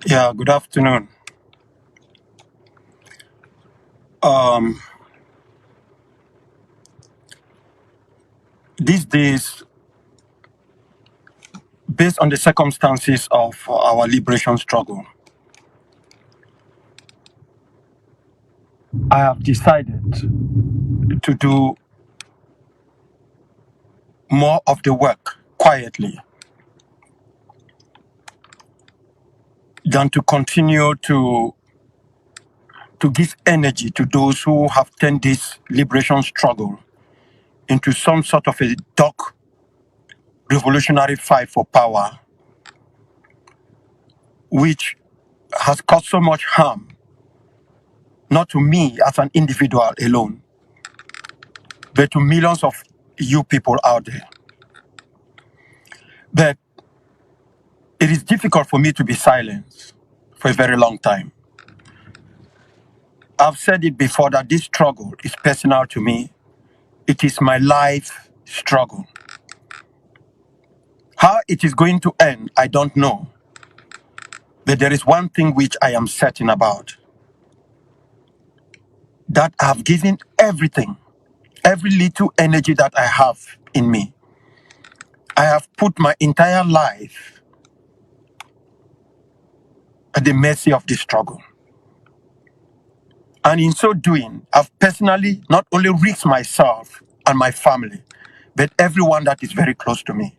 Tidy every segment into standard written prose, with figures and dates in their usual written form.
Yeah, good afternoon. Um, these days, based on the circumstances of our liberation struggle, I have decided to do more of the work quietly than to continue to give energy to those who have turned this liberation struggle into some sort of a dark revolutionary fight for power, which has caused so much harm, not to me as an individual alone, but to millions of you people out there. But it is difficult for me to be silent for a very long time. I've said it before that this struggle is personal to me. It is my life struggle. How it is going to end, I don't know. But there is one thing which I am certain about, that I've given everything, every little energy that I have in me. I have put my entire life at the mercy of this struggle. And in so doing, I've personally not only risked myself and my family, but everyone that is very close to me.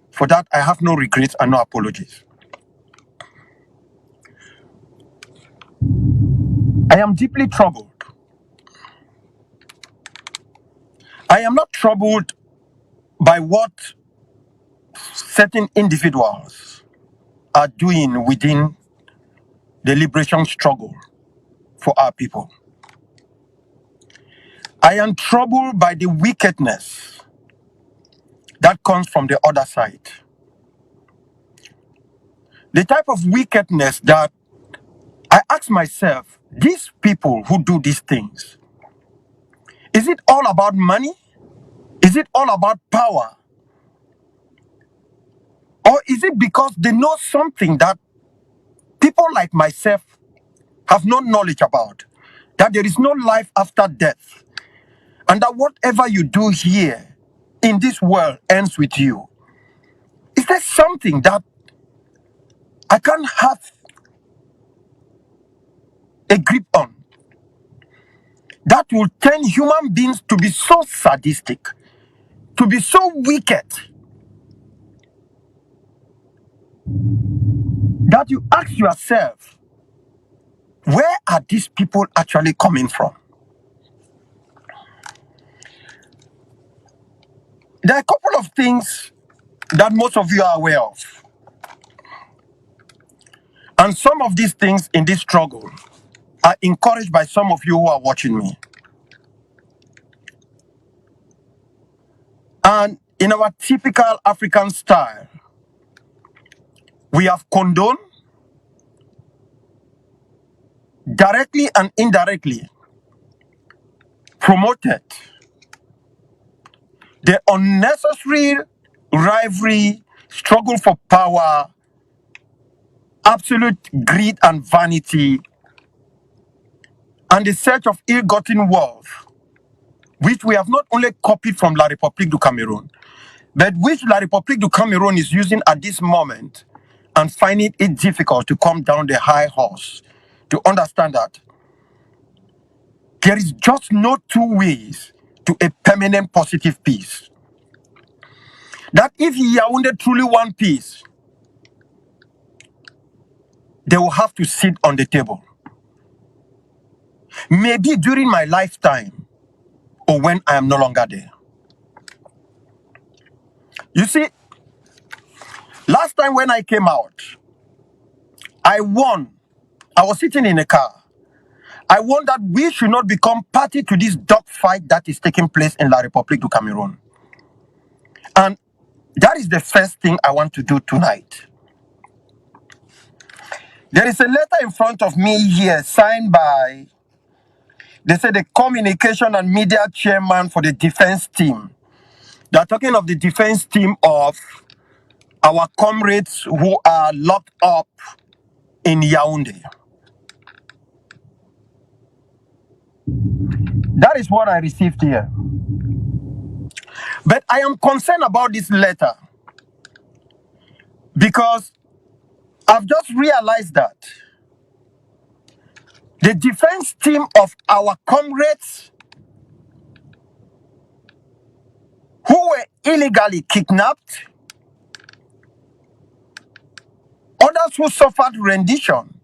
For that, I have no regrets and no apologies. I am deeply troubled. I am not troubled by what certain individuals are doing within the liberation struggle for our people. I am troubled by the wickedness that comes from the other side. The type of wickedness that I ask myself, these people who do these things, is it all about money? Is it all about power? Or is it because they know something that people like myself have no knowledge about? That there is no life after death. And that whatever you do here in this world ends with you. Is there something that I can't have a grip on that will turn human beings to be so sadistic, to be so wicked, that you ask yourself, where are these people actually coming from? There are a couple of things that most of you are aware of. And some of these things in this struggle are encouraged by some of you who are watching me. And in our typical African style, we have condoned, directly and indirectly, promoted the unnecessary rivalry, struggle for power, absolute greed and vanity, and the search of ill-gotten wealth, which we have not only copied from La République du Cameroon, but which La République du Cameroon is using at this moment and finding it difficult to come down the high horse to understand that there is just no two ways to a permanent positive peace. That if Yaoundé truly want peace, they will have to sit on the table. Maybe during my lifetime or when I am no longer there. You see, last time when I came out, I won. I was sitting in a car. I want that we should not become party to this dogfight that is taking place in La République du Cameroon. And that is the first thing I want to do tonight. There is a letter in front of me here signed by, they say, the communication and media chairman for the defense team. They are talking of the defense team of our comrades who are locked up in Yaoundé. That is what I received here. But I am concerned about this letter because I've just realized that the defense team of our comrades who were illegally kidnapped, others who suffered rendition,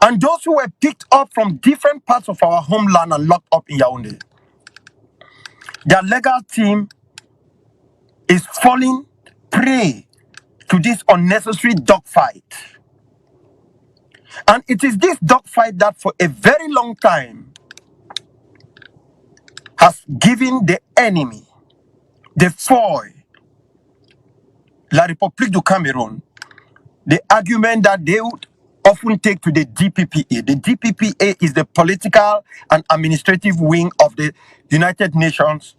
and those who were picked up from different parts of our homeland and locked up in Yaoundé, their legal team is falling prey to this unnecessary dogfight. And it is this dogfight that for a very long time has given the enemy, the foe, La République du Cameroon, the argument that they would often take to the DPPA. The DPPA is the political and administrative wing of the United Nations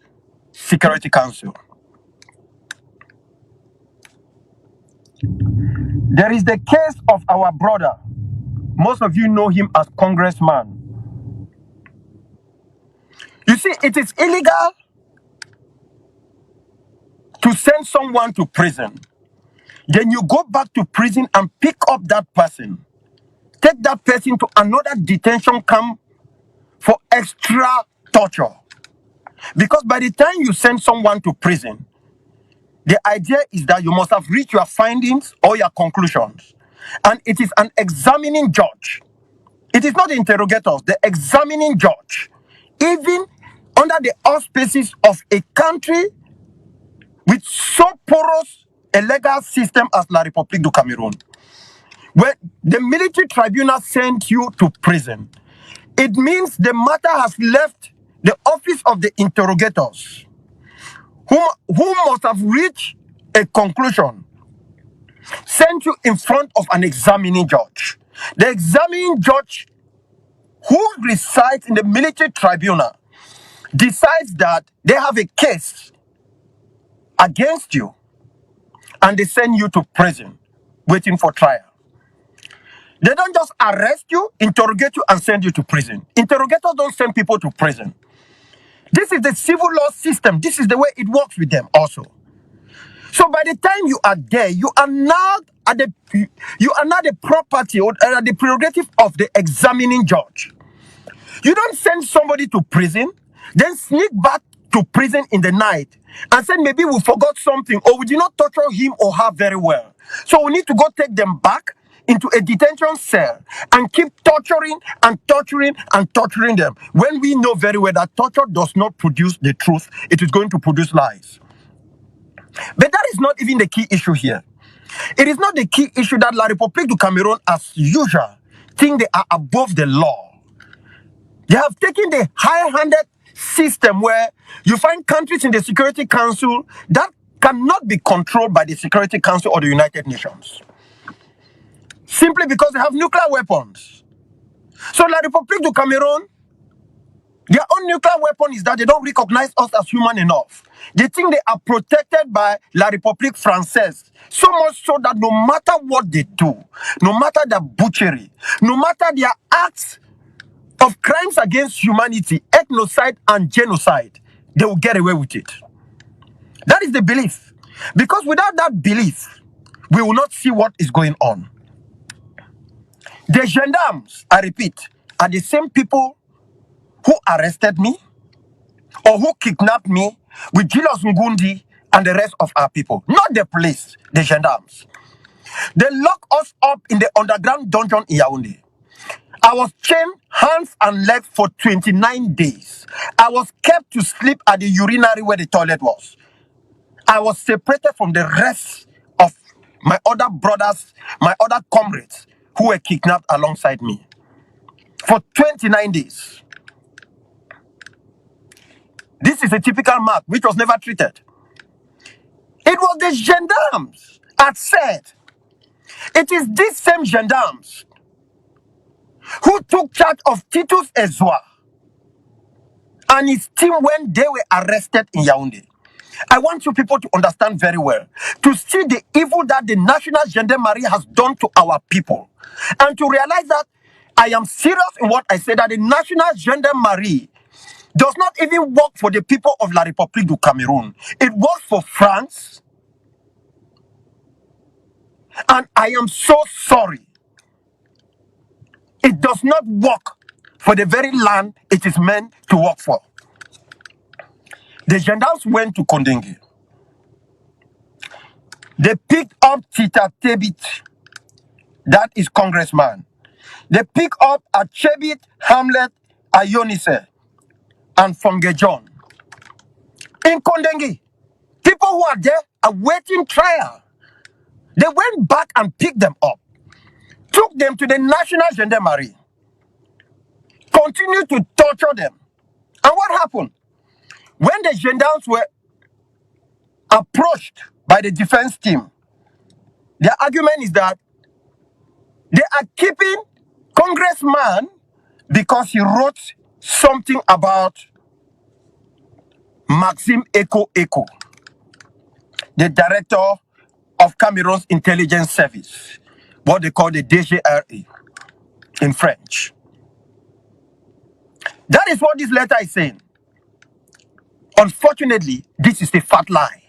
Security Council. There is the case of our brother. Most of you know him as Congressman. You see, it is illegal to send someone to prison. Then you go back to prison and pick up that person. Take that person to another detention camp for extra torture. Because by the time you send someone to prison, the idea is that you must have reached your findings or your conclusions. And it is an examining judge. It is not the interrogators, the examining judge. Even under the auspices of a country with so porous a legal system as La République du Cameroon, when the military tribunal sent you to prison, it means the matter has left the office of the interrogators, who must have reached a conclusion, sent you in front of an examining judge. The examining judge, who resides in the military tribunal, decides that they have a case against you, and they send you to prison, waiting for trial. They don't just arrest you, interrogate you, and send you to prison. Interrogators don't send people to prison. This is the civil law system. This is the way it works with them also. So by the time you are there, you are now the property or the prerogative of the examining judge. You don't send somebody to prison, then sneak back to prison in the night and say maybe we forgot something or we did not torture him or her very well. So we need to go take them back into a detention cell and keep torturing and torturing and torturing them when we know very well that torture does not produce the truth, it is going to produce lies. But that is not even the key issue here. It is not the key issue that La République du Cameroon, as usual, think they are above the law. They have taken the high-handed system where you find countries in the Security Council that cannot be controlled by the Security Council or the United Nations. Simply because they have nuclear weapons. So La République du Cameroon, their own nuclear weapon is that they don't recognize us as human enough. They think they are protected by La République Française. So much so that no matter what they do, no matter their butchery, no matter their acts of crimes against humanity, ethnocide and genocide, they will get away with it. That is the belief. Because without that belief, we will not see what is going on. The gendarmes, I repeat, are the same people who arrested me or who kidnapped me with Julius Ngundi and the rest of our people. Not the police, the gendarmes. They lock us up in the underground dungeon in Yaoundé. I was chained hands and legs for 29 days. I was kept to sleep at the urinary where the toilet was. I was separated from the rest of my other brothers, my other comrades who were kidnapped alongside me for 29 days. This is a typical mark which was never treated. It was the gendarmes that said, it is these same gendarmes who took charge of Titus Ezwa and his team when they were arrested in Yaoundé. I want you people to understand very well, to see the evil that the national gendarmerie has done to our people, and to realize that I am serious in what I say, that the national gendarmerie does not even work for the people of La République du Cameroon. It works for France, and I am so sorry. It does not work for the very land it is meant to work for. The gendarmes went to Kondengi. They picked up Tita Tebit, that is congressman. They picked up Achebit, Hamlet, Ayonise, and Fonge John. In Kondengi, people who are there awaiting trial. They went back and picked them up, took them to the National Gendarmerie, continued to torture them. And what happened? When the gendarmes were approached by the defense team, their argument is that they are keeping congressman because he wrote something about Maxime Eko, the director of Cameroon's intelligence service, what they call the DGRE in French. That is what this letter is saying. Unfortunately, this is a fat lie.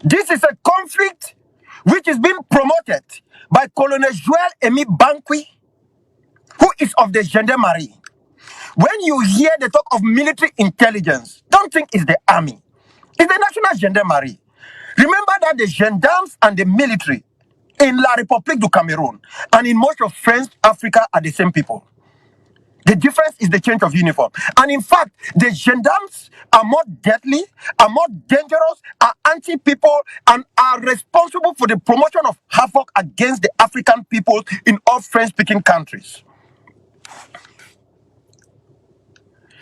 This is a conflict which is being promoted by Colonel Joel Emi Bankwi, who is of the gendarmerie. When you hear the talk of military intelligence, don't think it's the army. It's the national gendarmerie. Remember that the gendarmes and the military in La République du Cameroon and in most of French Africa are the same people. The difference is the change of uniform. And in fact, the gendarmes are more deadly, are more dangerous, are anti-people, and are responsible for the promotion of havoc against the African people in all French-speaking countries.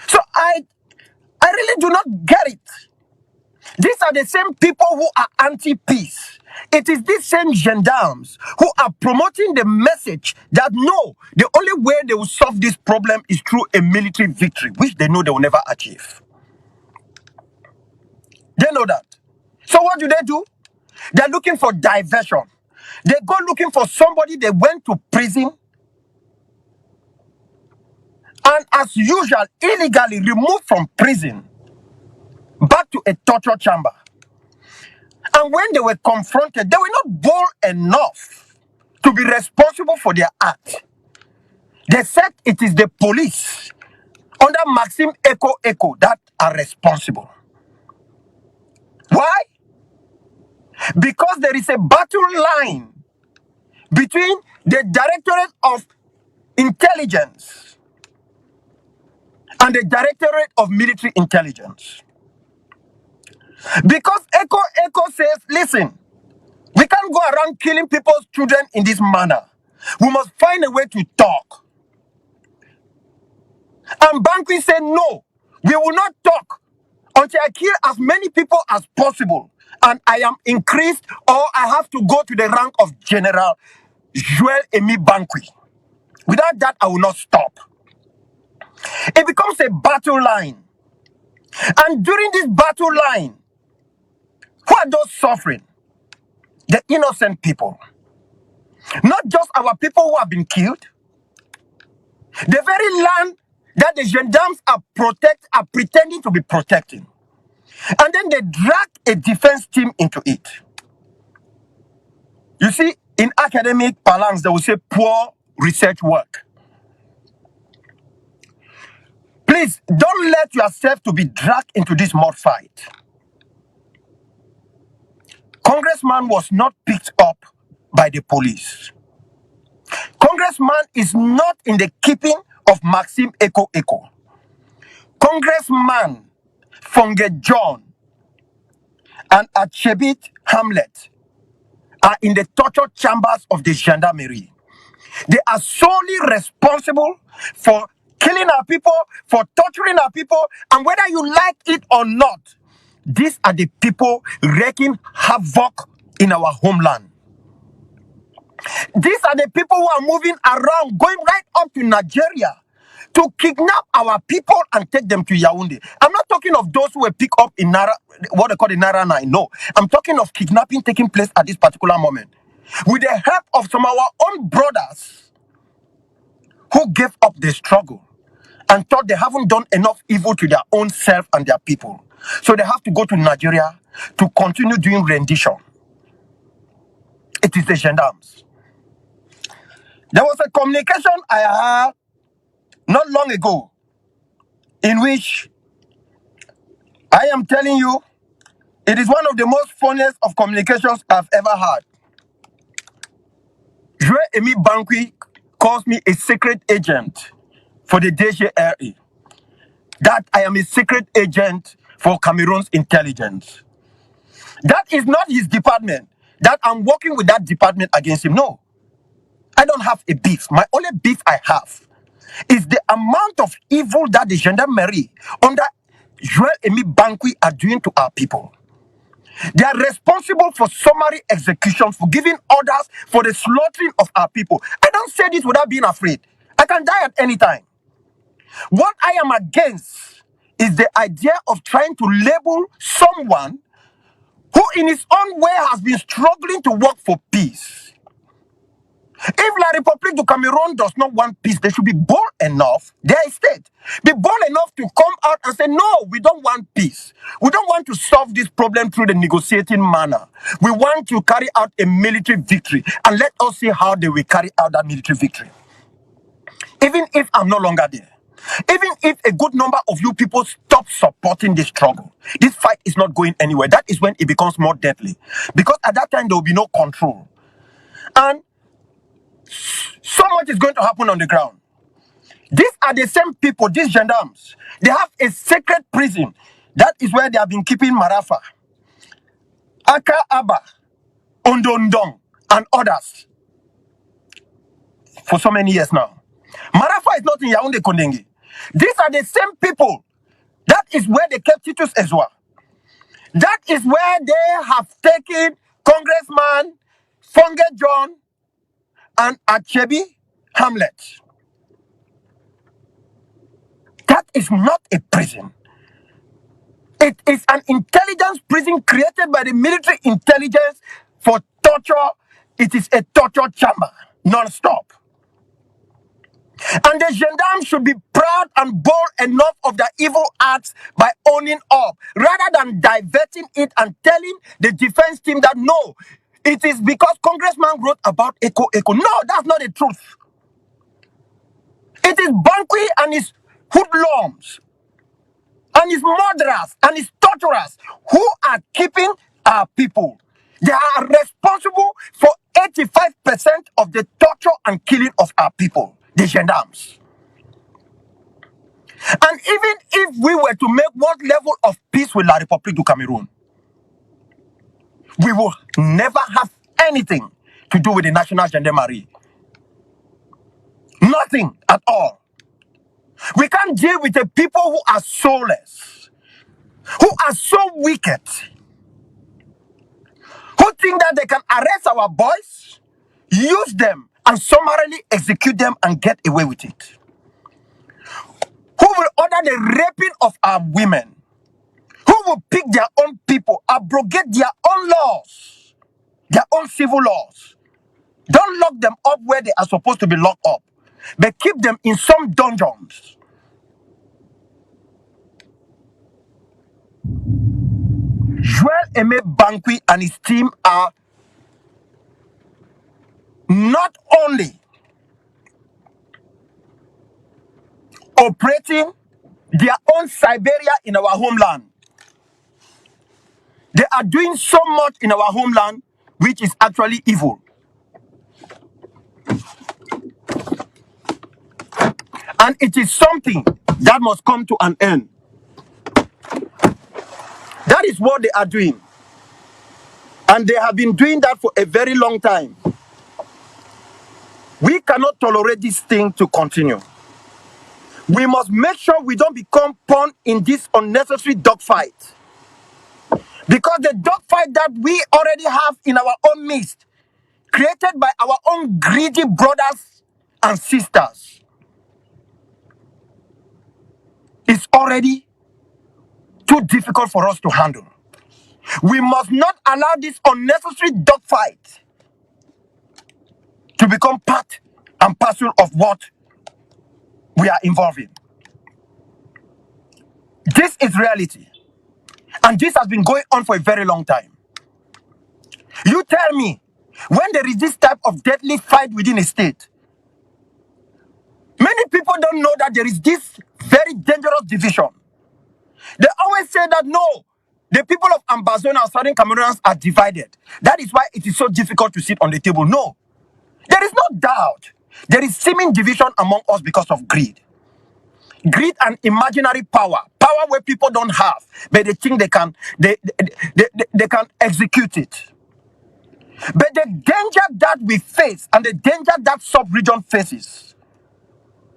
So I really do not get it. These are the same people who are anti-peace. It is these same gendarmes who are promoting the message that no, the only way they will solve this problem is through a military victory, which they know they will never achieve. They know that. So what do? They're looking for diversion. They go looking for somebody they went to prison and, as usual, illegally removed from prison back to a torture chamber. And when they were confronted, they were not bold enough to be responsible for their act. They said it is the police under Maxime Eko that are responsible. Why? Because there is a battle line between the Directorate of Intelligence and the Directorate of Military Intelligence. Because Eko says, listen, we can't go around killing people's children in this manner. We must find a way to talk. And Bankwi said, no, we will not talk until I kill as many people as possible. And I am increased, or I have to go to the rank of General Joel Emi Bankwi. Without that, I will not stop. It becomes a battle line. And during this battle line, who are those suffering? The innocent people. Not just our people who have been killed. The very land that the gendarmes are pretending to be protecting. And then they drag a defense team into it. You see, in academic parlance, they will say poor research work. Please, don't let yourself to be dragged into this mud fight. Congressman was not picked up by the police. Congressman is not in the keeping of Maxime Eko. Congressman Fonge John and Achebit Hamlet are in the torture chambers of the gendarmerie. They are solely responsible for killing our people, for torturing our people, and whether you like it or not, these are the people wreaking havoc in our homeland. These are the people who are moving around, going right up to Nigeria to kidnap our people and take them to Yaoundé. I'm not talking of those who were picked up in Nara, what they call the Nara 9. No, I'm talking of kidnapping taking place at this particular moment. With the help of some of our own brothers who gave up the struggle and thought they haven't done enough evil to their own self and their people. So they have to go to Nigeria to continue doing rendition. It is the gendarmes. There was a communication I had not long ago in which I am telling you it is one of the most funniest of communications I've ever had. Joe Emi Bankwi calls me a secret agent for the DGRE. That I am a secret agent for Cameroon's intelligence. That is not his department. That I'm working with that department against him. No. I don't have a beef. My only beef I have is the amount of evil that the Gendarmerie under Joel Emi Bankwi are doing to our people. They are responsible for summary execution, for giving orders for the slaughtering of our people. I don't say this without being afraid. I can die at any time. What I am against is the idea of trying to label someone who in his own way has been struggling to work for peace. If La République du Cameroon does not want peace, they should be bold enough, their state, be bold enough to come out and say, no, we don't want peace. We don't want to solve this problem through the negotiating manner. We want to carry out a military victory, and let us see how they will carry out that military victory. Even if I'm no longer there, even if a good number of you people stop supporting this struggle, this fight is not going anywhere. That is when it becomes more deadly. Because at that time, there will be no control. And so much is going to happen on the ground. These are the same people, these gendarmes. They have a secret prison. That is where they have been keeping Marafa, Aka Aba, Ondondong, and others for so many years now. Marafa is not in Yaoundé Kondenge. These are the same people. That is where they kept Titus Ezwa. That is where they have taken Congressman Fonge John and Achebi Hamlet. That is not a prison. It is an intelligence prison created by the military intelligence for torture. It is a torture chamber, non-stop. And the gendarmes should be proud and bold enough of their evil acts by owning up, rather than diverting it and telling the defense team that no, it is because Congressman wrote about Echo Echo. No, that's not the truth. It is Bankwi and his hoodlums and his murderers and his torturers who are keeping our people. They are responsible for 85% of the torture and killing of our people, the gendarmes. And even if we were to make one level of peace with La République du Cameroon, we will never have anything to do with the National Gendarmerie. Nothing at all. We can't deal with the people who are soulless, who are so wicked, who think that they can arrest our boys, use them, and summarily execute them and get away with it. Who will order the raping of our women, who will pick their own people, abrogate their own laws, their own civil laws. Don't lock them up where they are supposed to be locked up, but keep them in some dungeons. Joel Eme Bankwi and his team are not only operating their own Siberia in our homeland, they are doing so much in our homeland which is actually evil. And it is something that must come to an end. That is what they are doing. And they have been doing that for a very long time. We cannot tolerate this thing to continue. We must make sure we don't become pawn in this unnecessary dogfight. Because the dogfight that we already have in our own midst, created by our own greedy brothers and sisters, is already too difficult for us to handle. We must not allow this unnecessary dogfight to become part and parcel of what we are involved in. This is reality. And this has been going on for a very long time. You tell me, when there is this type of deadly fight within a state, many people don't know that there is this very dangerous division. They always say that no, the people of Ambazonia and Southern Cameroonians are divided. That is why it is so difficult to sit on the table. No, there is no doubt. There is seeming division among us because of greed. Greed and imaginary power. Power where people don't have, but they think they can execute it. But the danger that we face and the danger that sub-region faces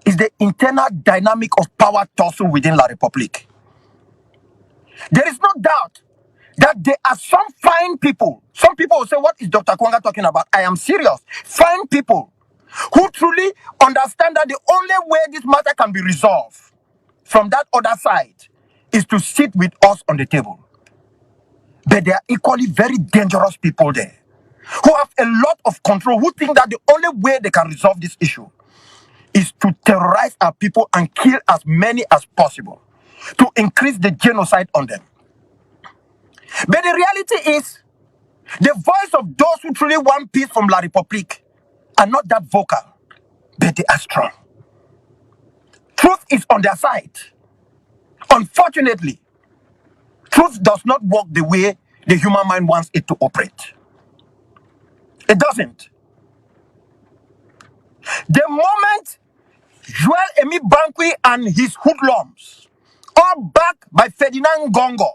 is the internal dynamic of power tussle within La République. There is no doubt that there are some fine people. Some people will say, what is Dr. Kwanga talking about? I am serious. Fine people who truly understand that the only way this matter can be resolved from that other side is to sit with us on the table. But there are equally very dangerous people there who have a lot of control, who think that the only way they can resolve this issue is to terrorize our people and kill as many as possible, to increase the genocide on them. But the reality is, the voice of those who truly want peace from La République are not that vocal, but they are strong. Truth is on their side. Unfortunately, truth does not work the way the human mind wants it to operate. It doesn't. The moment Joel-Emi Bankwi and his hoodlums, all backed by Ferdinand Gongo,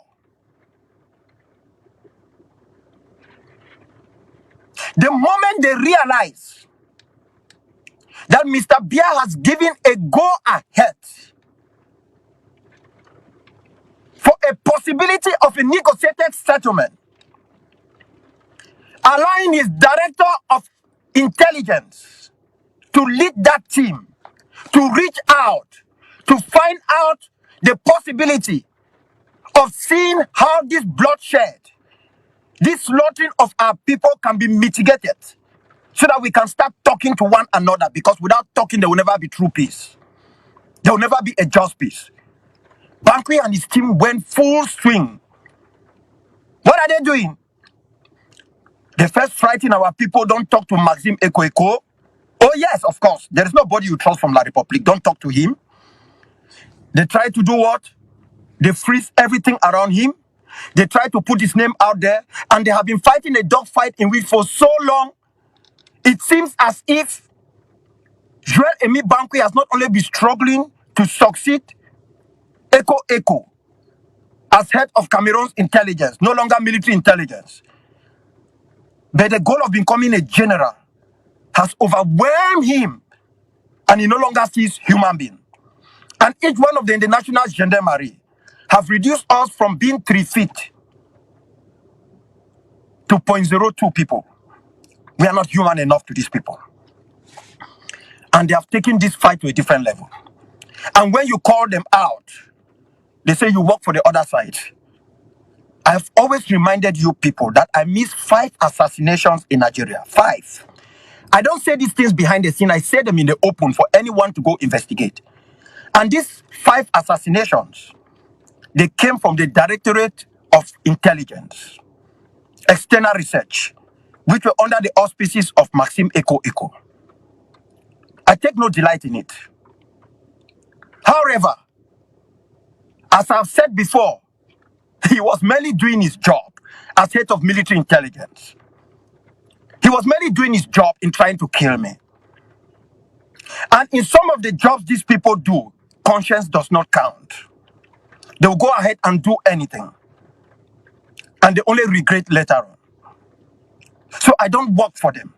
the moment they realize that Mr. Biya has given a go-ahead for a possibility of a negotiated settlement, allowing his director of intelligence to lead that team, to reach out, to find out the possibility of seeing how this bloodshed, this slaughtering of our people can be mitigated, so that we can start talking to one another, because without talking, there will never be true peace. There will never be a just peace. Bankwi and his team went full swing. What are they doing? They first frighten our people, don't talk to Maxime Eko. Oh yes, of course. There is nobody you trust from La République. Don't talk to him. They try to do what? They freeze everything around him. They try to put his name out there. And they have been fighting a dogfight in which for so long, it seems as if Joel-Emi Bankwi has not only been struggling to succeed Eko as head of Cameroon's intelligence, no longer military intelligence, but the goal of becoming a general has overwhelmed him, and he no longer sees human being. And each one of the international gendarmerie have reduced us from being 3 feet to 0.02 people. We are not human enough to these people. And they have taken this fight to a different level. And when you call them out, they say you work for the other side. I've always reminded you people that I missed 5 assassinations in Nigeria. 5. I don't say these things behind the scene. I say them in the open for anyone to go investigate. And these 5 assassinations, they came from the Directorate of Intelligence, External Research, which were under the auspices of Maxime Eko. I take no delight in it. However, as I've said before, he was merely doing his job as head of military intelligence. He was merely doing his job in trying to kill me. And in some of the jobs these people do, conscience does not count. They will go ahead and do anything. And they only regret later on. So I don't work for them.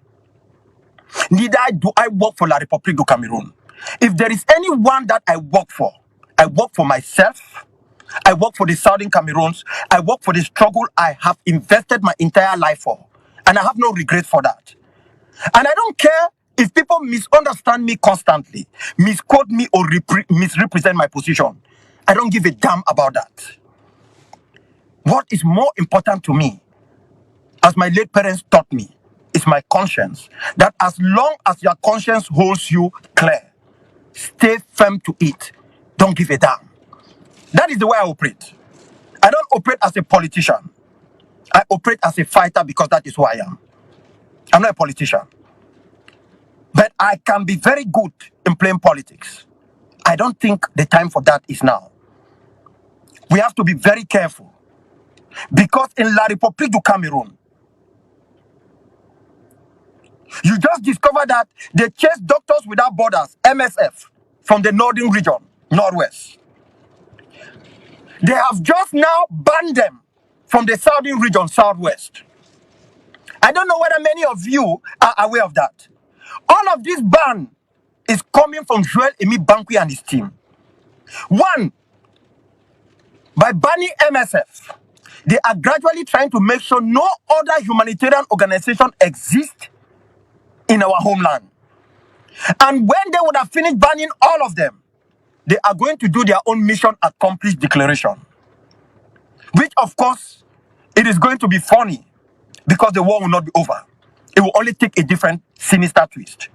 Neither do I work for La République du Cameroon. If there is anyone that I work for myself, I work for the Southern Cameroons, I work for the struggle I have invested my entire life for. And I have no regret for that. And I don't care if people misunderstand me constantly, misquote me or misrepresent my position. I don't give a damn about that. What is more important to me, as my late parents taught me, is my conscience. That as long as your conscience holds you clear, stay firm to it. Don't give a damn. That is the way I operate. I don't operate as a politician. I operate as a fighter because that is who I am. I'm not a politician. But I can be very good in playing politics. I don't think the time for that is now. We have to be very careful. Because in La République du Cameroon, you just discovered that they chased Doctors Without Borders, MSF, from the northern region, northwest. They have just now banned them from the southern region, southwest. I don't know whether many of you are aware of that. All of this ban is coming from Joel Emi Bankwi and his team. One, by banning MSF, they are gradually trying to make sure no other humanitarian organization exists in our homeland. And when they would have finished banning all of them, they are going to do their own mission accomplished declaration. Which, of course, it is going to be funny because the war will not be over. It will only take a different sinister twist.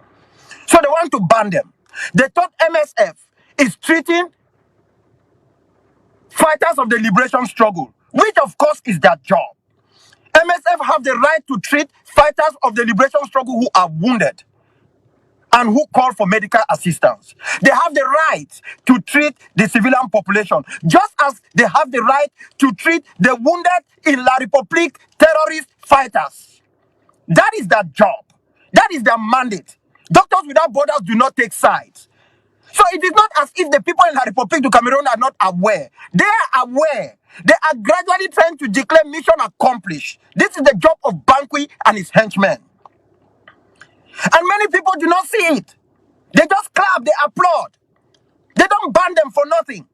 So they want to ban them. They thought MSF is treating fighters of the liberation struggle, which of course is their job. MSF have the right to treat fighters of the liberation struggle who are wounded and who call for medical assistance. They have the right to treat the civilian population, just as they have the right to treat the wounded in La République terrorist fighters. That is their job. That is their mandate. Doctors Without Borders do not take sides. So it is not as if the people in La République du Cameroon are not aware. They are aware. They are gradually trying to declare mission accomplished. This is the job of Bankwi and his henchmen. And many people do not see it. They just clap, they applaud. They don't ban them for nothing.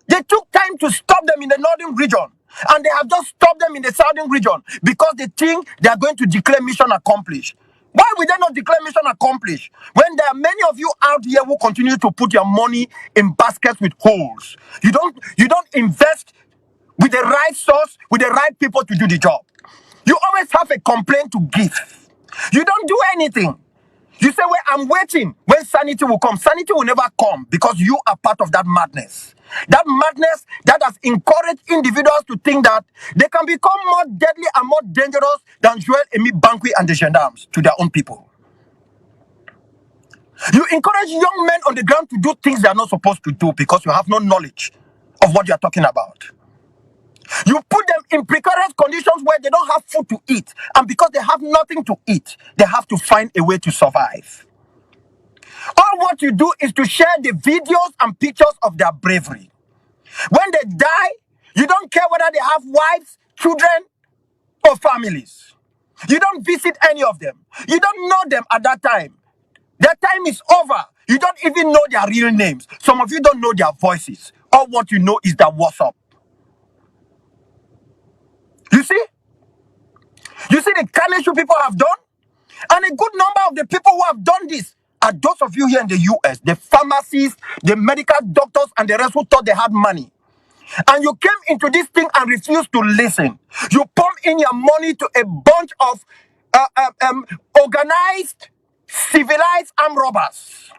They took time to stop them in the northern region. And they have just stopped them in the southern region because they think they are going to declare mission accomplished. Why would they not declare mission accomplished when there are many of you out here who continue to put your money in baskets with holes? You don't invest with the right source, with the right people to do the job. You always have a complaint to give. You don't do anything. You say, well, I'm waiting when sanity will come. Sanity will never come because you are part of that madness. That madness that has encouraged individuals to think that they can become more deadly and more dangerous than Joel Emi Bankwi and the gendarmes to their own people. You encourage young men on the ground to do things they are not supposed to do because you have no knowledge of what you are talking about. You put them in precarious conditions where they don't have food to eat. And because they have nothing to eat, they have to find a way to survive. All what you do is to share the videos and pictures of their bravery. When they die, you don't care whether they have wives, children, or families. You don't visit any of them. You don't know them at that time. Their time is over. You don't even know their real names. Some of you don't know their voices. All what you know is their WhatsApp. You see? You see the carnage you people have done? And a good number of the people who have done this are those of you here in the US, the pharmacists, the medical doctors, and the rest who thought they had money. And you came into this thing and refused to listen. You pump in your money to a bunch of organized, civilized armed robbers.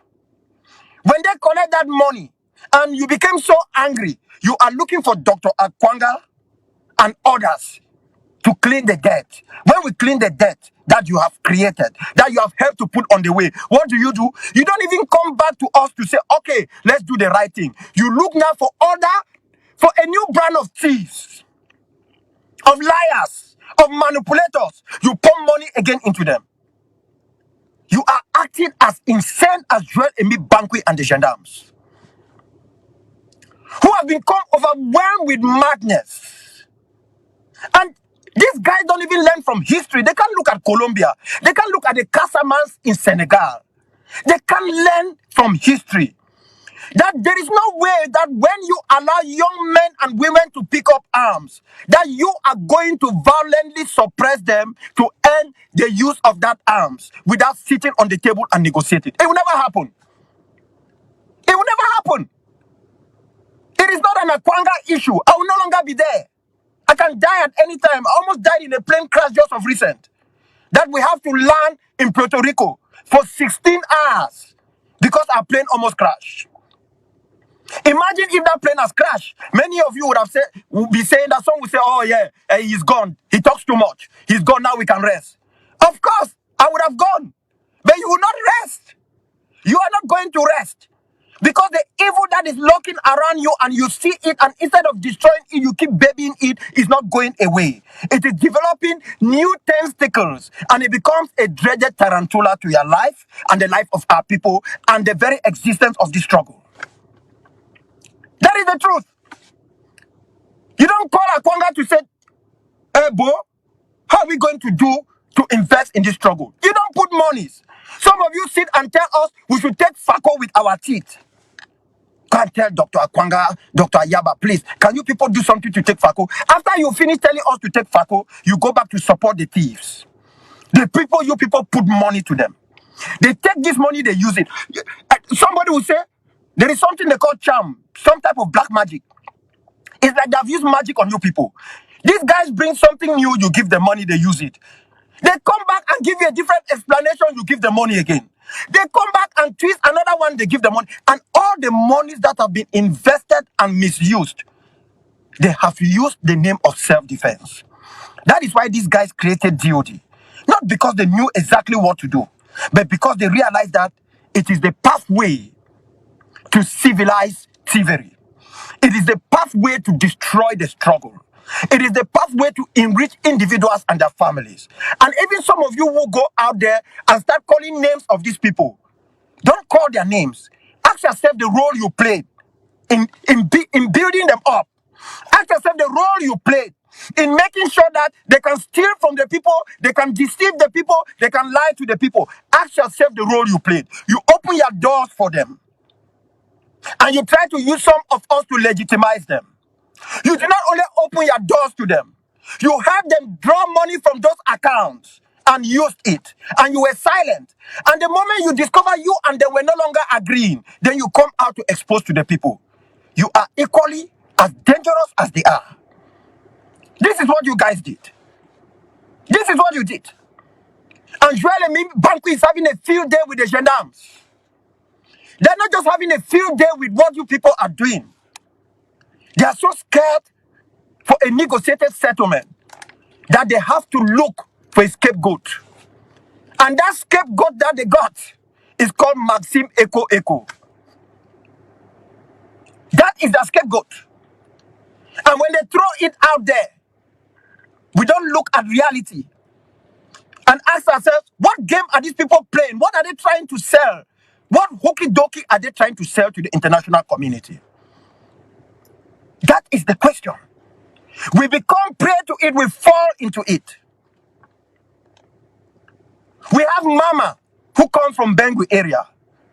When they collect that money and you became so angry, you are looking for Dr. Akwanga and others to clean the debt. When we clean the debt that you have created, that you have helped to put on the way, what do? You don't even come back to us to say, okay, let's do the right thing. You look now for a new brand of thieves, of liars, of manipulators. You pump money again into them. You are acting as insane as Joel Emi Bankwi and the gendarmes, who have become overwhelmed with madness. And these guys don't even learn from history. They can't look at Colombia. They can't look at the Casamance in Senegal. They can't learn from history. That there is no way that when you allow young men and women to pick up arms, that you are going to violently suppress them to end the use of that arms without sitting on the table and negotiating. It will never happen. It will never happen. It is not an Akwanga issue. I will no longer be there. I can die at any time. I almost died in a plane crash just of recent. That we have to land in Puerto Rico for 16 hours because our plane almost crashed. Imagine if that plane has crashed. Many of you would be saying that some will say, oh yeah, he's gone. He talks too much. He's gone, now we can rest. Of course, I would have gone. But you will not rest. You are not going to rest. Because the evil that is lurking around you and you see it, and instead of destroying it, you keep babying it, is not going away. It is developing new tentacles and it becomes a dreaded tarantula to your life and the life of our people and the very existence of this struggle. That is the truth. You don't call Akwanga to say, hey, Bo, how are we going to do to invest in this struggle? You don't put monies. Some of you sit and tell us we should take FACO with our teeth. Can't tell Dr. Akwanga, Dr. Ayaba, please, can you people do something to take FACO? After you finish telling us to take FACO, you go back to support the thieves. The people, you people put money to them. They take this money, they use it. Somebody will say, there is something they call charm, some type of black magic. It's like they've used magic on you people. These guys bring something new, you give them money, they use it. They come back and give you a different explanation, you give them money again. They come back and twist another one, they give them money. And all the monies that have been invested and misused, they have used the name of self-defense. That is why these guys created DOD. Not because they knew exactly what to do, but because they realized that it is the pathway to civilize thievery. It is the pathway to destroy the struggle. It is the pathway to enrich individuals and their families. And even some of you will go out there and start calling names of these people. Don't call their names. Ask yourself the role you played in building them up. Ask yourself the role you played in making sure that they can steal from the people, they can deceive the people, they can lie to the people. Ask yourself the role you played. You open your doors for them. And you try to use some of us to legitimize them. You do not only open your doors to them, you have them draw money from those accounts and used it. And you were silent. And the moment you discover you and they were no longer agreeing, then you come out to expose to the people. You are equally as dangerous as they are. This is what you guys did. This is what you did. And Joel and Banku is having a field day with the gendarmes. They're not just having a field day with what you people are doing. They are so scared for a negotiated settlement that they have to look for a scapegoat. And that scapegoat that they got is called Maxime Echo Echo. That is the scapegoat. And when they throw it out there, we don't look at reality and ask ourselves, what game are these people playing? What are they trying to sell? What hokey dokey are they trying to sell to the international community? That is the question. We become prey to it, we fall into it. We have Mama, who comes from Bangui area.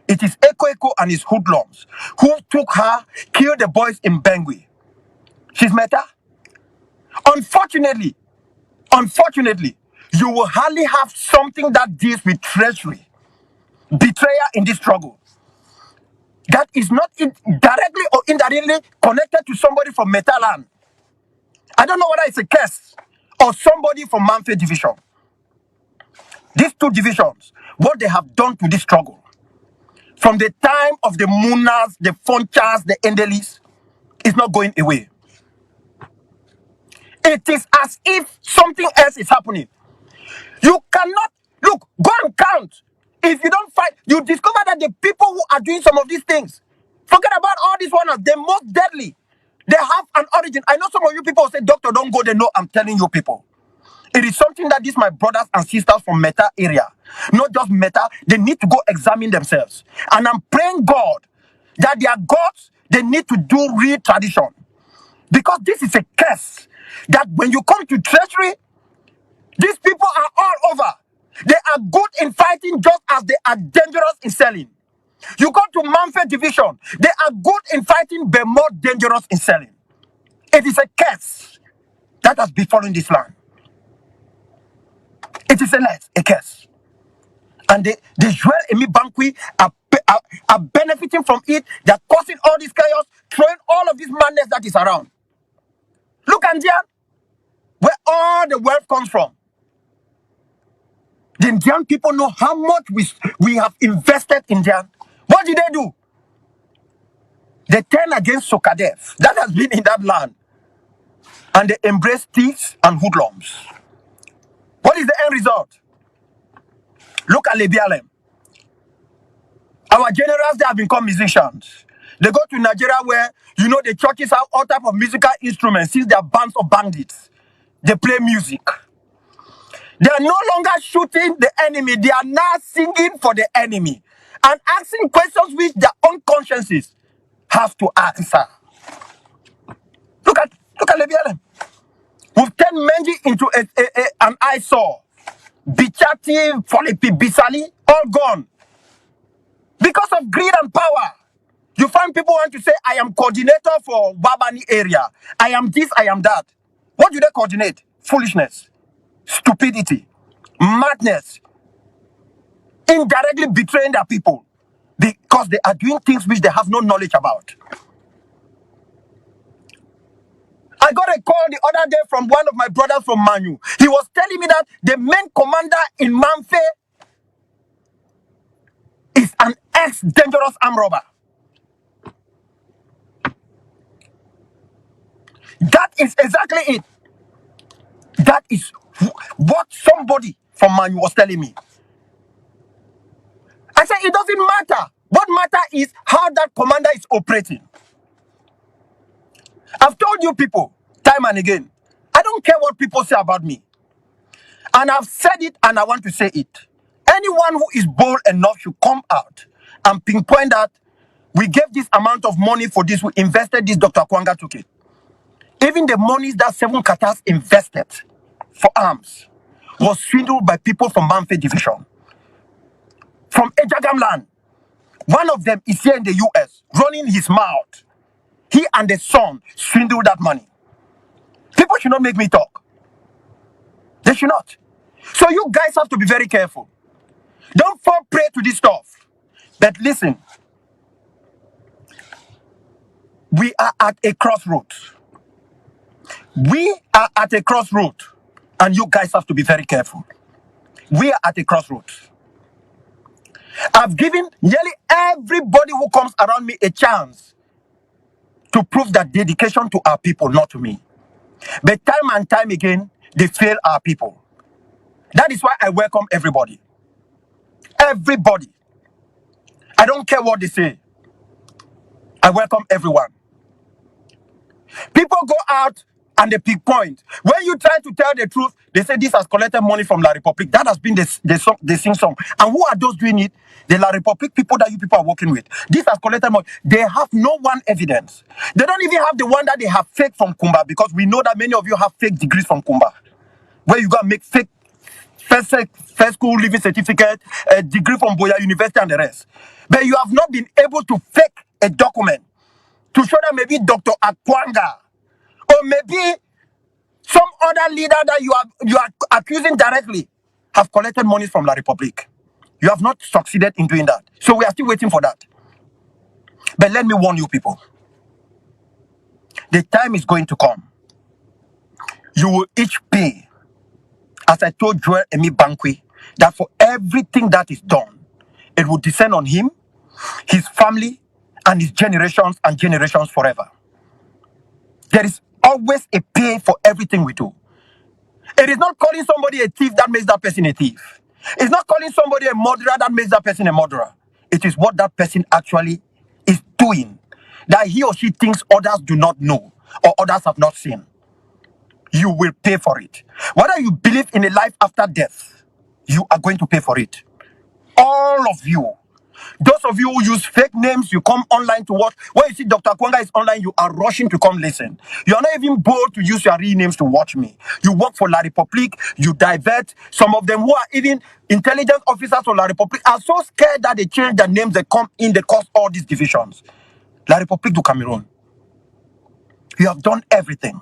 It is Eko Eko and his hoodlums who took her, killed the boys in Bangui. She's Meta. Unfortunately, you will hardly have something that deals with treachery, betrayal in this struggle. That is not directly or indirectly connected to somebody from Metaland. I don't know whether it's a case or somebody from Manfred Division. These two divisions, what they have done to this struggle, from the time of the Munas, the Fonchas, the Endelis, is not going away. It is as if something else is happening. You cannot, look, go and count. If you don't fight, you discover that the people who are doing some of these things, forget about all these ones, the most deadly, they have an origin. I know some of you people say, doctor, don't go there. No, I'm telling you people. It is something that these my brothers and sisters from Meta area, not just Meta, they need to go examine themselves. And I'm praying God that their gods, they need to do real tradition. Because this is a curse that when you come to treasury, these people are all over. They are good in fighting just as they are dangerous in selling. You go to Manfred Division, they are good in fighting but more dangerous in selling. It is a curse that has befallen this land. It is a curse. And the Joel Emi Bankwi are benefiting from it. They're causing all this chaos, throwing all of this madness that is around. Look at India, where all the wealth comes from. The Indian people know how much we have invested in India. What did they do? They turn against Sokadev that has been in that land. And they embrace thieves and hoodlums. What is the end result? Look at Lebialem. Our generals, they have become musicians. They go to Nigeria where, the churches have all type of musical instruments since they are bands of bandits. They play music. They are no longer shooting the enemy. They are now singing for the enemy and asking questions which their own consciences have to answer. Look at Lebialem. We've turned Menji into an eyesore. Bichati, Folipi, Bisali, all gone. Because of greed and power. You find people want to say, I am coordinator for Wabani area. I am this, I am that. What do they coordinate? Foolishness, stupidity, madness, indirectly betraying their people because they are doing things which they have no knowledge about. I got a call the other day from one of my brothers from Manu. He was telling me that the main commander in Manfe is an ex-dangerous armed robber. That is exactly it. That is what somebody from Manu was telling me. I said, it doesn't matter. What matters is how that commander is operating. I've told you people, time and again, I don't care what people say about me. And I've said it and I want to say it. Anyone who is bold enough should come out and pinpoint that we gave this amount of money for this, we invested this, Dr. Kwanga took it. Even the monies that 7 Qatars invested for arms was swindled by people from Manfe Division. From Ejagam land. One of them is here in the US, running his mouth. He and the son swindled that money. People should not make me talk. They should not. So you guys have to be very careful. Don't fall prey to this stuff. But listen, we are at a crossroads. We are at a crossroads. And you guys have to be very careful. We are at a crossroads. I've given nearly everybody who comes around me a chance to prove that dedication to our people, not to me. But time and time again, they fail our people. That is why I welcome everybody. Everybody. I don't care what they say. I welcome everyone. People go out and they pick point. When you try to tell the truth, they say this has collected money from La Republique. That has been the sing song. And who are those doing it? The La Republique people that you people are working with. This has collected money. They have no one evidence. They don't even have the one that they have fake from Kumba, because we know that many of you have fake degrees from Kumba, where you got to make fake first school living certificate, a degree from Boya University and the rest. But you have not been able to fake a document to show that maybe Dr. Akwanga or maybe some other leader that you are accusing directly have collected money from La Republique. You have not succeeded in doing that. So we are still waiting for that. But let me warn you people. The time is going to come. You will each pay, as I told Joel Emi Bankwe, that for everything that is done, it will descend on him, his family, and his generations and generations forever. There is always a pay for everything we do. It is not calling somebody a thief that makes that person a thief. It's not calling somebody a murderer that makes that person a murderer. It is what that person actually is doing that he or she thinks others do not know or others have not seen. You will pay for it. Whether you believe in a life after death, you are going to pay for it. All of you. Those of you who use fake names, you come online to watch. When you see Dr. Kwanga is online, you are rushing to come listen. You are not even bold to use your real names to watch me. You work for La Republique, you divert. Some of them who are even intelligence officers for La Republique are so scared that they change their names, they come in, they cause all these divisions. La Republique du Cameroon. You have done everything.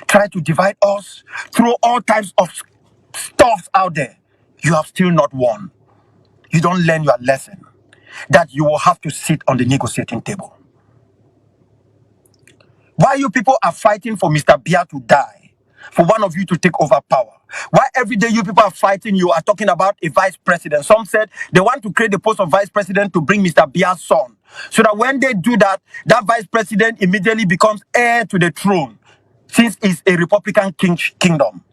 Try to divide us, throw all types of stuff out there. You have still not won. You don't learn your lesson that you will have to sit on the negotiating table. Why you people are fighting for Mr. Bia to die, for one of you to take over power? Why every day you people are fighting, you are talking about a vice president? Some said they want to create the post of vice president to bring Mr. Bia's son, so that when they do that, that vice president immediately becomes heir to the throne, since it's a Republican kingdom.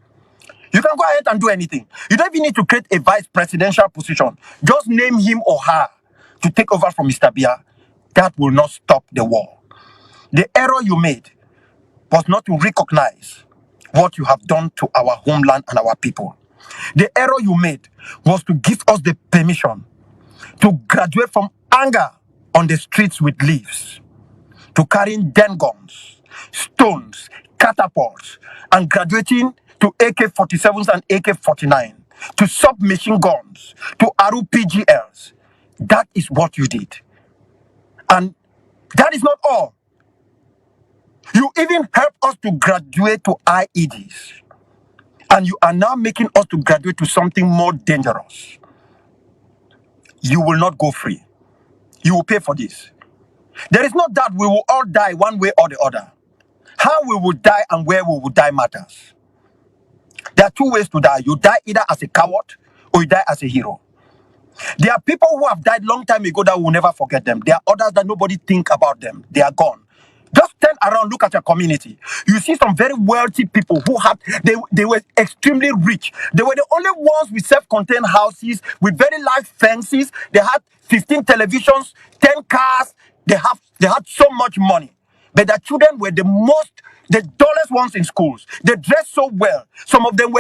You can go ahead and do anything. You don't even need to create a vice presidential position. Just name him or her to take over from Mr. Bia. That will not stop the war. The error you made was not to recognize what you have done to our homeland and our people. The error you made was to give us the permission to graduate from anger on the streets with leaves, to carrying den guns, stones, catapults, and graduating to AK-47s and AK-49, to submachine guns, to RPGLs. That is what you did. And that is not all. You even helped us to graduate to IEDs. And you are now making us to graduate to something more dangerous. You will not go free. You will pay for this. There is no doubt we will all die one way or the other. How we will die and where we will die matters. There are two ways to die. You die either as a coward or you die as a hero. There are people who have died long time ago that we will never forget them. There are others that nobody think about them. They are gone. Just turn around, look at your community. You see some very wealthy people who had, they were extremely rich. They were the only ones with self-contained houses, with very large fences. They had 15 televisions, 10 cars. They had so much money. But their children were the dullest ones in schools. They dressed so well. Some of them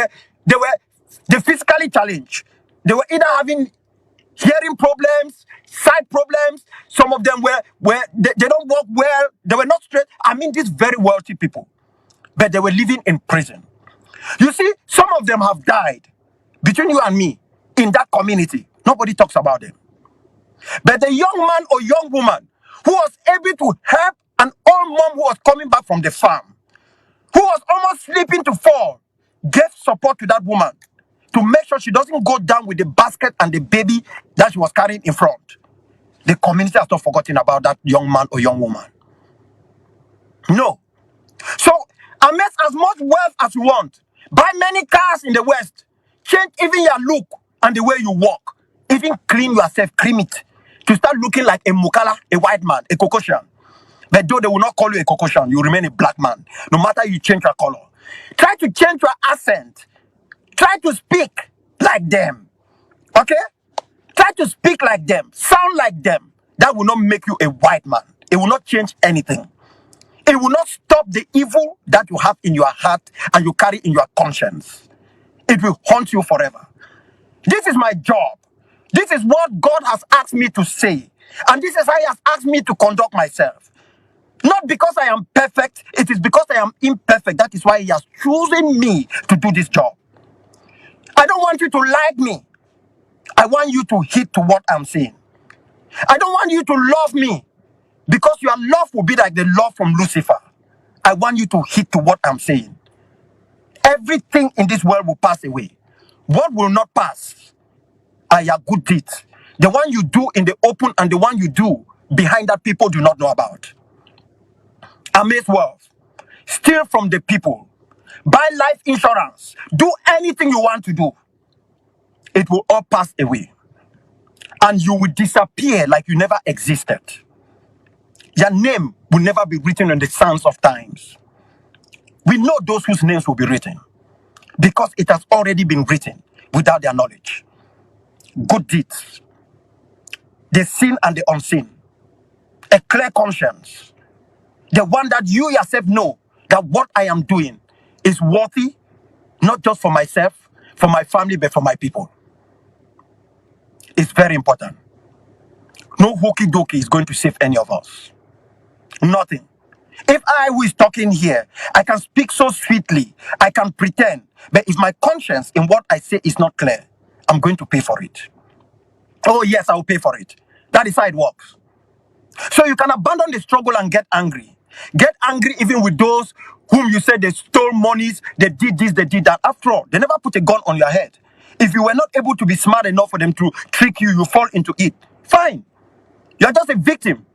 they physically challenged. They were either having hearing problems, sight problems. Some of them they don't walk well. They were not straight. I mean, these very wealthy people, but they were living in prison. You see, some of them have died between you and me in that community. Nobody talks about them. But the young man or young woman who was able to help an old mom who was coming back from the farm, who was almost sleeping to fall, gave support to that woman to make sure she doesn't go down with the basket and the baby that she was carrying in front. The community has not forgotten about that young man or young woman. No. So, amass as much wealth as you want. Buy many cars in the West. Change even your look and the way you walk. Even clean yourself, cream it. To start looking like a Mukala, a white man, a Caucasian. But though they will not call you a Caucasian, you remain a black man. No matter you change your color. Try to change your accent. Try to speak like them. Okay? Try to speak like them. Sound like them. That will not make you a white man. It will not change anything. It will not stop the evil that you have in your heart and you carry in your conscience. It will haunt you forever. This is my job. This is what God has asked me to say. And this is how He has asked me to conduct myself. Not because I am perfect, it is because I am imperfect. That is why He has chosen me to do this job. I don't want you to like me. I want you to heed to what I'm saying. I don't want you to love me because your love will be like the love from Lucifer. I want you to heed to what I'm saying. Everything in this world will pass away. What will not pass are your good deeds. The one you do in the open and the one you do behind that people do not know about. Amass wealth. Steal from the people. Buy life insurance. Do anything you want to do. It will all pass away. And you will disappear like you never existed. Your name will never be written in the sands of times. We know those whose names will be written because it has already been written without their knowledge. Good deeds, the seen and the unseen, a clear conscience, the one that you yourself know that what I am doing is worthy, not just for myself, for my family, but for my people. It's very important. No hokey dokey is going to save any of us. Nothing. If I who is talking here, I can speak so sweetly, I can pretend, but if my conscience in what I say is not clear, I'm going to pay for it. Oh yes, I will pay for it. That is how it works. So you can abandon the struggle and get angry. Get angry even with those whom you said they stole monies, they did this, they did that. After all, they never put a gun on your head. If you were not able to be smart enough for them to trick you, you fall into it. Fine. You're just a victim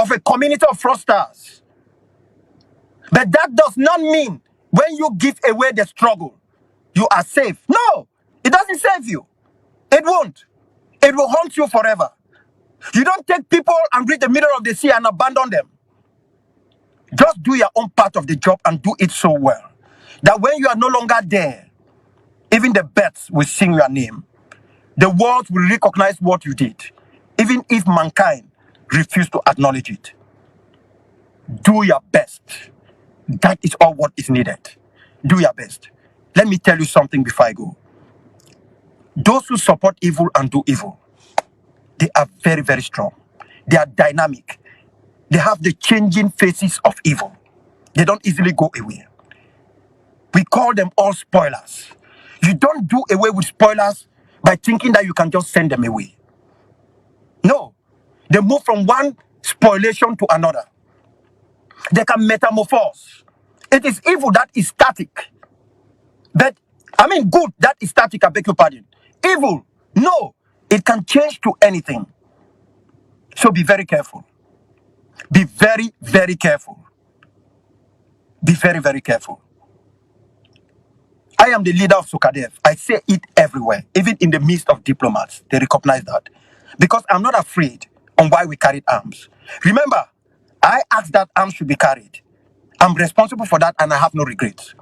of a community of fraudsters. But that does not mean when you give away the struggle, you are safe. No, it doesn't save you. It won't. It will haunt you forever. You don't take people and reach the middle of the sea and abandon them. Just do your own part of the job and do it so well that when you are no longer there, even the birds will sing your name. The world will recognize what you did, even if mankind refuse to acknowledge it. Do your best. That is all what is needed. Do your best. Let me tell you something before I go. Those who support evil and do evil, they are very, very strong. They are dynamic. They have the changing faces of evil. They don't easily go away. We call them all spoilers. You don't do away with spoilers by thinking that you can just send them away. No. They move from one spoliation to another. They can metamorphose. It is evil that is static. But, good that is static, I beg your pardon. Evil, no. It can change to anything. So be very careful. Be very, very careful. Be very, very careful. I am the leader of Sukadev. I say it everywhere, even in the midst of diplomats. They recognize that. Because I'm not afraid on why we carried arms. Remember, I asked that arms should be carried. I'm responsible for that and I have no regrets.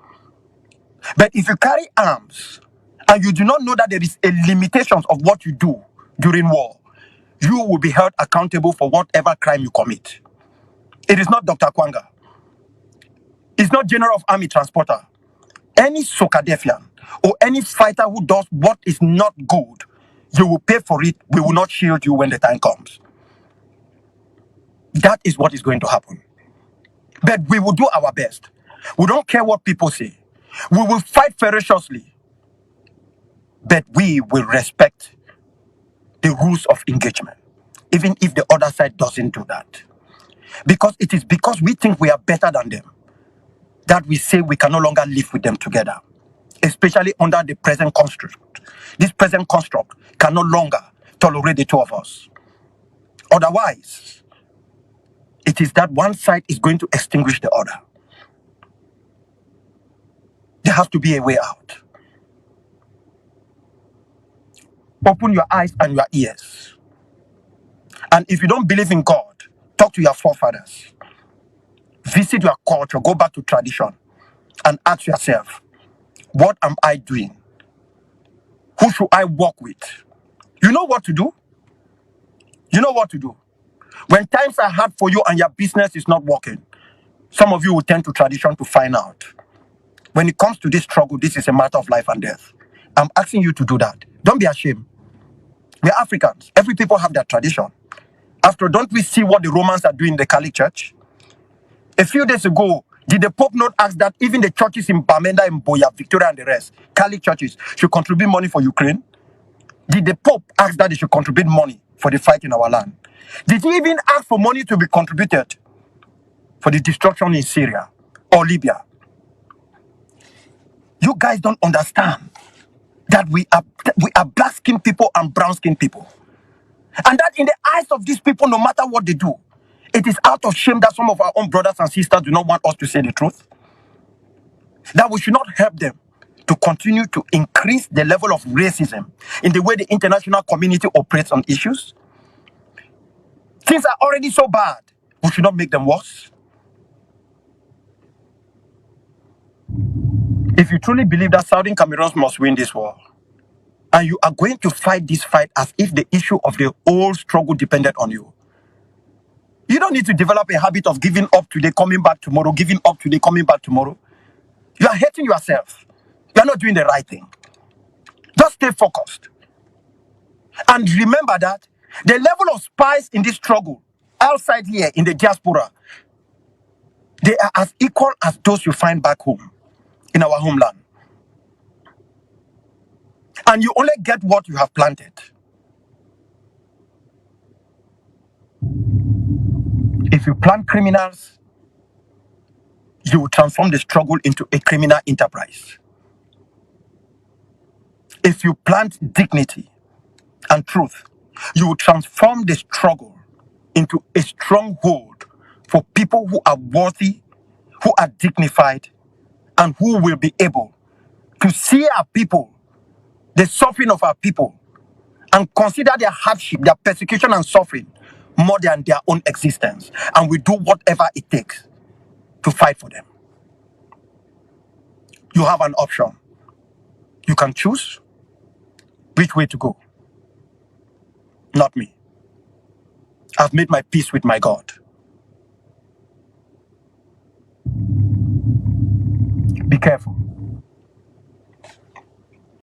But if you carry arms and you do not know that there is a limitations of what you do during war, you will be held accountable for whatever crime you commit. It is not Dr. Kwanga. It's not General of Army Transporter. Any Sokadefian or any fighter who does what is not good, you will pay for it. We will not shield you when the time comes. That is what is going to happen. But we will do our best. We don't care what people say. We will fight ferociously. But we will respect the rules of engagement, even if the other side doesn't do that. Because it is because we think we are better than them that we say we can no longer live with them together, especially under the present construct. This present construct can no longer tolerate the two of us. Otherwise, it is that one side is going to extinguish the other. There has to be a way out. Open your eyes and your ears. And if you don't believe in God, talk to your forefathers. Visit your culture, go back to tradition, and ask yourself, what am I doing? Who should I work with? You know what to do? You know what to do. When times are hard for you and your business is not working, some of you will turn to tradition to find out. When it comes to this struggle, this is a matter of life and death. I'm asking you to do that. Don't be ashamed. We're Africans. Every people have their tradition. After, don't we see what the Romans are doing in the Catholic Church? A few days ago, did the Pope not ask that even the churches in Bamenda, in Boya, Victoria, and the rest, Catholic churches, should contribute money for Ukraine? Did the Pope ask that they should contribute money for the fight in our land? Did he even ask for money to be contributed for the destruction in Syria or Libya? You guys don't understand that we are black-skinned people and brown-skinned people. And that in the eyes of these people, no matter what they do, it is out of shame that some of our own brothers and sisters do not want us to say the truth. That we should not help them to continue to increase the level of racism in the way the international community operates on issues. Things are already so bad. We should not make them worse. If you truly believe that Southern Cameroons must win this war, and you are going to fight this fight as if the issue of the old struggle depended on you, you don't need to develop a habit of giving up today, coming back tomorrow, giving up today, coming back tomorrow. You are hating yourself. You are not doing the right thing. Just stay focused. And remember that the level of spies in this struggle outside here in the diaspora, they are as equal as those you find back home in our homeland. And you only get what you have planted. If you plant criminals, you will transform the struggle into a criminal enterprise. If you plant dignity and truth, you will transform the struggle into a stronghold for people who are worthy, who are dignified, and who will be able to see our people, the suffering of our people, and consider their hardship, their persecution and suffering more than their own existence. And we do whatever it takes to fight for them. You have an option. You can choose which way to go. Not me. I've made my peace with my God. Be careful.